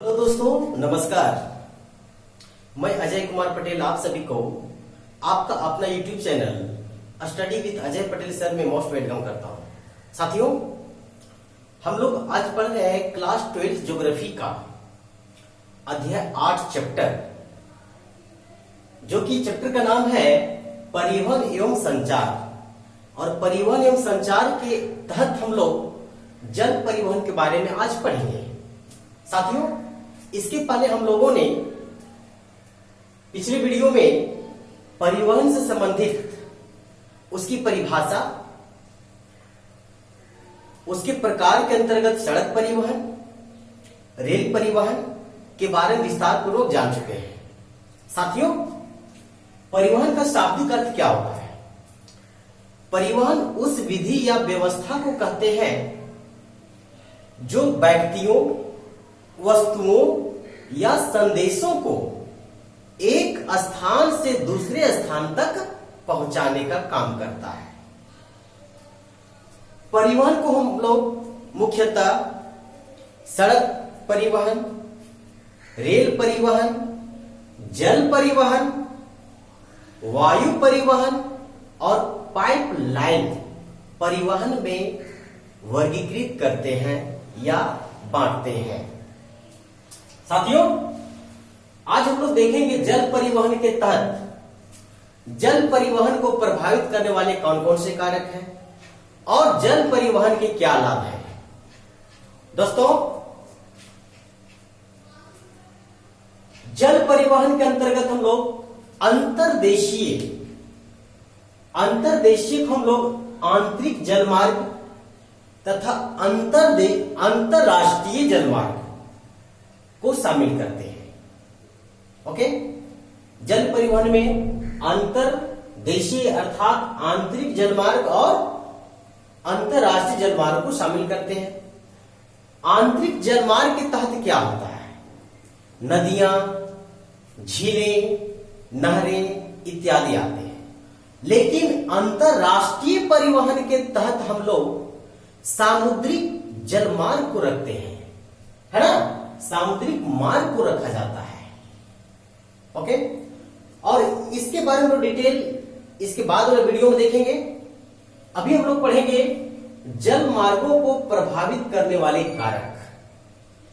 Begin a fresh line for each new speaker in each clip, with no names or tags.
Hello दोस्तों, नमस्कार। मैं अजय कुमार पटेल आप सभी को आपका अपना YouTube channel study with Ajay Patel sir में मोस्ट वेलकम करता हूं। साथियों, हम लोग आज पढ़ रहे हैं क्लास 12 ज्योग्राफी का अध्याय 8 चैप्टर, जो कि चैप्टर का नाम है परिवहन एवं संचार। और परिवहन एवं संचार के तहत हम लोग जल परिवहन के बारे में आज पढ़ेंगे। साथियों, इसके पहले हम लोगों ने पिछले वीडियो में परिवहन से संबंधित उसकी परिभाषा, उसके प्रकार के अंतर्गत सड़क परिवहन, रेल परिवहन के बारे में विस्तार पूर्वक जान चुके हैं। साथियों, परिवहन का शाब्दिक अर्थ क्या होता है? परिवहन उस विधि या व्यवस्था को कहते हैं जो व्यक्तियों, वस्तुओं या संदेशों को एक स्थान से दूसरे स्थान तक पहुंचाने का काम करता है। परिवहन को हम लोग मुख्यतः सड़क परिवहन, रेल परिवहन, जल परिवहन, वायु परिवहन और पाइपलाइन परिवहन में वर्गीकृत करते हैं या बांटते हैं। साथियों, आज हम लोग देखेंगे जल परिवहन के तहत जल परिवहन को प्रभावित करने वाले कौन कौन से कारक हैं और जल परिवहन के क्या लाभ हैं। दोस्तों, जल परिवहन के अंतर्गत हम लोग अंतरदेशीय हम लोग आंतरिक जलमार्ग तथा अंतरराष्ट्रीय जलमार्ग को शामिल करते हैं। ओके, जल परिवहन में अंतरदेशीय अर्थात आंतरिक जलमार्ग और अंतरराष्ट्रीय जलमार्ग को शामिल करते हैं। आंतरिक जलमार्ग के तहत क्या होता है? नदियां, झीलें, नहरें इत्यादि आते हैं। लेकिन अंतरराष्ट्रीय परिवहन के तहत हम लोग सामुद्रिक जलमार्ग को रखते हैं, है ना? सामुद्रिक मार्ग को रखा जाता है। ओके, और इसके बारे में डिटेल इसके बाद वाले वीडियो में देखेंगे। अभी हम लोग पढ़ेंगे जल मार्गों को प्रभावित करने वाले कारक।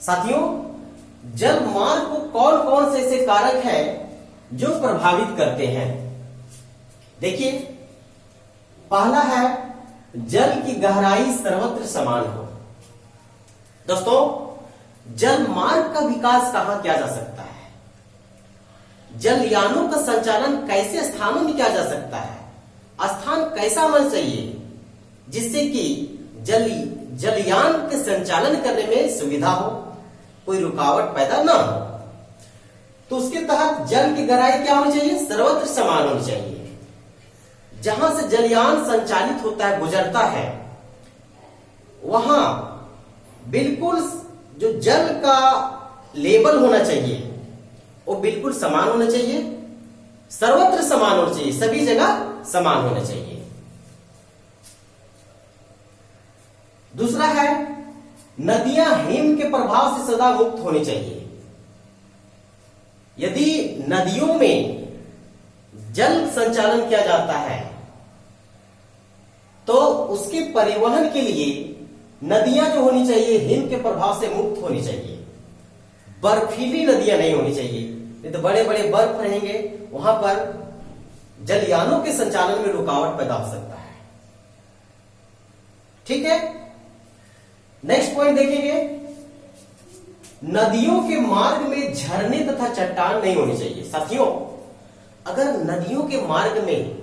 साथियों, जल मार्ग को कौन कौन से ऐसे कारक हैं जो प्रभावित करते हैं? देखिए, पहला है जल की गहराई सर्वत्र समान हो। दोस्तों, जल मार्ग का विकास कहां किया जा सकता है? जलयानों का संचालन कैसे स्थानों में किया जा सकता है? स्थान कैसा होना चाहिए जिससे कि जलयान के संचालन करने में सुविधा हो, कोई रुकावट पैदा ना हो। तो उसके तहत जल की गहराई क्या होनी चाहिए? सर्वत्र समान होनी चाहिए। जहां से जलयान संचालित होता है, गुजरता है, वहां बिल्कुल जो जल का लेवल होना चाहिए वो बिल्कुल समान होना चाहिए, सर्वत्र समान होना चाहिए, सभी जगह समान होना चाहिए। दूसरा है नदियां हिम के प्रभाव से सदा मुक्त होनी चाहिए। यदि नदियों में जल संचालन किया जाता है तो उसके परिवहन के लिए नदियां जो होनी चाहिए हिम के प्रभाव से मुक्त होनी चाहिए। बर्फीली नदियां नहीं होनी चाहिए, नहीं तो बड़े बड़े बर्फ रहेंगे, वहां पर जलयानों के संचालन में रुकावट पैदा हो सकता है। ठीक है, नेक्स्ट पॉइंट देखेंगे, नदियों के मार्ग में झरने तथा चट्टान नहीं होनी चाहिए। साथियों, अगर नदियों के मार्ग में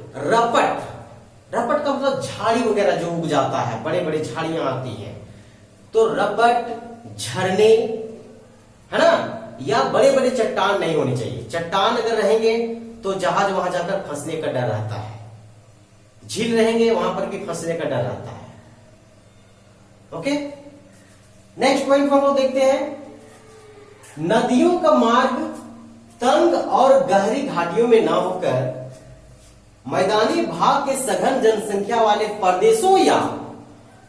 रपट का मतलब झाड़ी वगैरह जो उग जाता है, बड़े बड़े झाड़ियां आती हैं, तो रपट, झरने, है ना, या बड़े बड़े चट्टान नहीं होनी चाहिए। चट्टान अगर रहेंगे तो जहाज वहां जाकर फंसने का डर रहता है, झील रहेंगे वहां पर भी फंसने का डर रहता है। ओके, नेक्स्ट पॉइंट को हम लोग देखते हैं, नदियों का मार्ग तंग और गहरी घाटियों में ना होकर मैदानी भाग के सघन जनसंख्या वाले प्रदेशों या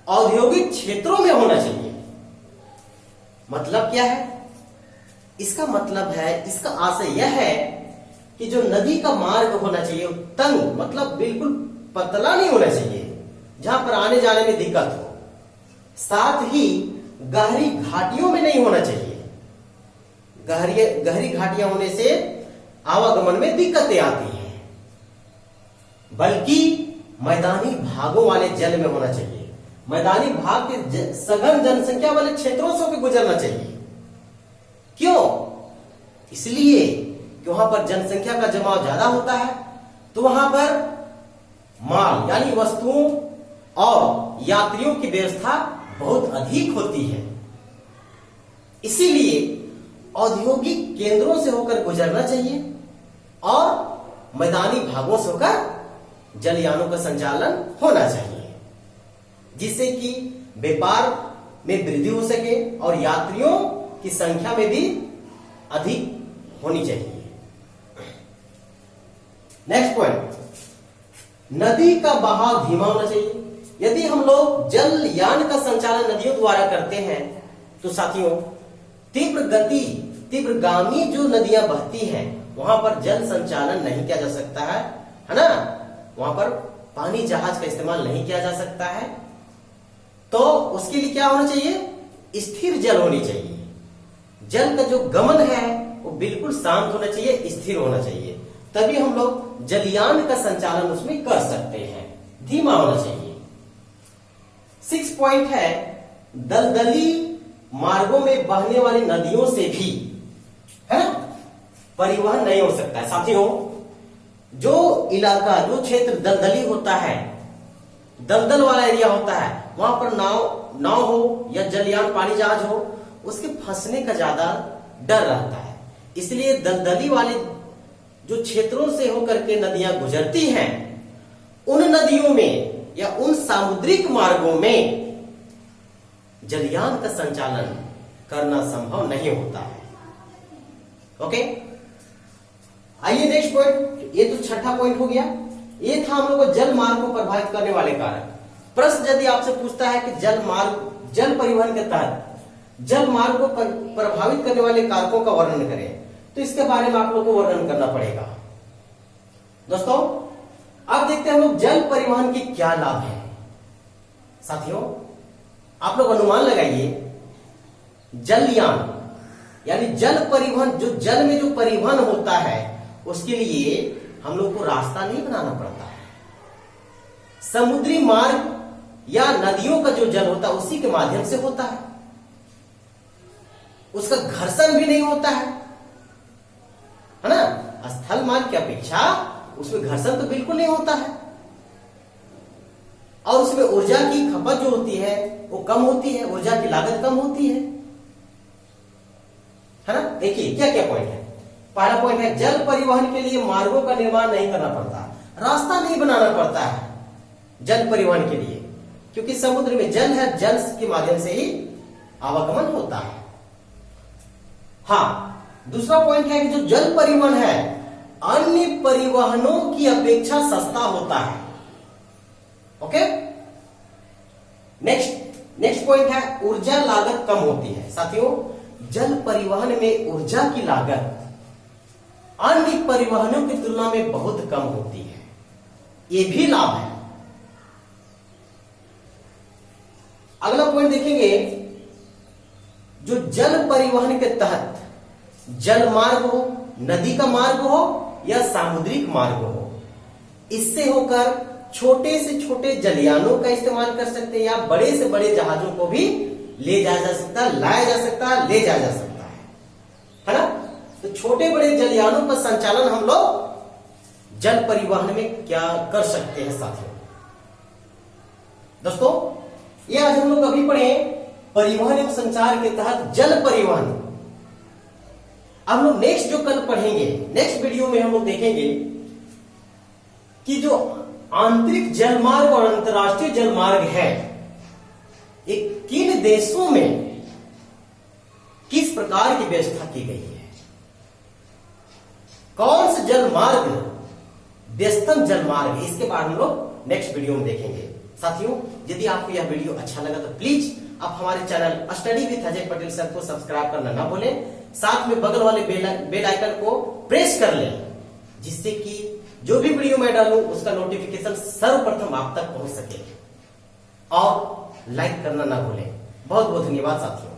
औद्योगिक क्षेत्रों में होना चाहिए। मतलब क्या है? इसका मतलब है, इसका आशय यह है कि जो नदी का मार्ग होना चाहिए वो तंग, मतलब बिल्कुल पतला नहीं होना चाहिए, जहां पर आने जाने में दिक्कत हो। साथ ही गहरी घाटियों में नहीं होना चाहिए। गहरी घाटियां होने से आवागमन में दिक्कतें आती हैं, बल्कि मैदानी भागों वाले जल में होना चाहिए। मैदानी भाग के सघन जनसंख्या वाले क्षेत्रों से गुजरना चाहिए। क्यों? इसलिए कि वहां पर जनसंख्या का जमाव ज्यादा होता है, तो वहां पर माल यानी वस्तुओं और यात्रियों की व्यवस्था बहुत अधिक होती है। इसीलिए औद्योगिक केंद्रों से होकर गुजरना चाहिए और मैदानी भागों से होकर जलयानों का संचालन होना चाहिए, जिससे कि व्यापार में वृद्धि हो सके और यात्रियों की संख्या में भी अधिक होनी चाहिए। नेक्स्ट पॉइंट, नदी का बहाव धीमा होना चाहिए। यदि हम लोग जलयान का संचालन नदियों द्वारा करते हैं तो साथियों तीव्रगामी जो नदियां बहती हैं वहां पर जल संचालन नहीं किया जा सकता है ना। वहां पर पानी जहाज का इस्तेमाल नहीं किया जा सकता है। तो उसके लिए क्या होना चाहिए? स्थिर जल होनी चाहिए। जल का जो गमन है वो बिल्कुल शांत होना चाहिए, स्थिर होना चाहिए, तभी हम लोग जलयान का संचालन उसमें कर सकते हैं। धीमा होना चाहिए। 6 पॉइंट है, दलदली मार्गों में बहने वाली नदियों से भी है ना परिवहन नहीं हो सकता है। साथियों, जो इलाका, जो क्षेत्र दलदली होता है, दलदल वाला एरिया होता है, वहां पर नाव हो या जलयान पानी जहाज हो, उसके फंसने का ज्यादा डर रहता है। इसलिए दलदली वाले जो क्षेत्रों से होकर के नदियां गुजरती हैं, उन नदियों में या उन सामुद्रिक मार्गों में जलयान का संचालन करना संभव नहीं होता है। ओके, आइए नेक्स्ट पॉइंट। ये तो छठा पॉइंट हो गया। ये था हम लोग को जल मार्ग को प्रभावित करने वाले कारक। प्रश्न यदि आपसे पूछता है कि जल परिवहन के तहत जल मार्ग को प्रभावित करने वाले कारकों का वर्णन करें, तो इसके बारे में आप लोग को वर्णन करना पड़ेगा। दोस्तों, अब देखते हैं हम लोग जल परिवहन के क्या लाभ है। साथियों, आप लोग अनुमान लगाइए, जलयान यानी जल परिवहन, जो जल में जो परिवहन होता है उसके लिए हम लोग को रास्ता नहीं बनाना पड़ता है। समुद्री मार्ग या नदियों का जो जल होता है उसी के माध्यम से होता है। उसका घर्षण भी नहीं होता है ना। स्थल मार्ग की अपेक्षा उसमें घर्षण तो बिल्कुल नहीं होता है, और उसमें ऊर्जा की खपत जो होती है वो कम होती है, ऊर्जा की लागत कम होती है ना। देखिए क्या क्या पॉइंट है। पहला पॉइंट है, जल परिवहन के लिए मार्गों का निर्माण नहीं करना पड़ता, रास्ता नहीं बनाना पड़ता है जल परिवहन के लिए, क्योंकि समुद्र में जल है, जल के माध्यम से ही आवागमन होता है। हाँ, दूसरा पॉइंट है कि जो जल परिवहन है अन्य परिवहनों की अपेक्षा सस्ता होता है। ओके, नेक्स्ट पॉइंट है, ऊर्जा लागत कम होती है। साथियों, जल परिवहन में ऊर्जा की लागत अन्य परिवहनों की तुलना में बहुत कम होती है। यह भी लाभ है। अगला पॉइंट देखेंगे, जो जल परिवहन के तहत जल मार्ग हो, नदी का मार्ग हो या सामुद्रिक मार्ग हो, इससे होकर छोटे से छोटे जलयानों का इस्तेमाल कर सकते हैं या बड़े से बड़े जहाजों को भी ले जाया जा सकता है, लाया जा सकता है, ले जाया जा सकता है ना। तो छोटे बड़े जलयानों का संचालन हम लोग जल परिवहन में क्या कर सकते हैं। साथियों, दोस्तों, ये आज हम लोग अभी पढ़े परिवहन एवं संचार के तहत जल परिवहन। अब हम लोग नेक्स्ट जो कल पढ़ेंगे, नेक्स्ट वीडियो में हम लोग देखेंगे कि जो आंतरिक जलमार्ग और अंतर्राष्ट्रीय जलमार्ग है, एक किन देशों में किस प्रकार की व्यवस्था की गई है, कौन सा जलमार्ग व्यस्तम जलमार्ग है, इसके बारे में हम लोग नेक्स्ट वीडियो में देखेंगे। साथियों, यदि आपको यह वीडियो अच्छा लगा तो प्लीज आप हमारे channel study with Ajay Patel sir को सब्सक्राइब करना ना भूलें, साथ में बगल वाले बेल आइकन को प्रेस कर लें, जिससे कि जो भी वीडियो मैं डालूं उसका नोटिफिकेशन सर्वप्रथम आप तक पहुंच सके। और लाइक करना ना भूलें। बहुत बहुत धन्यवाद साथियों।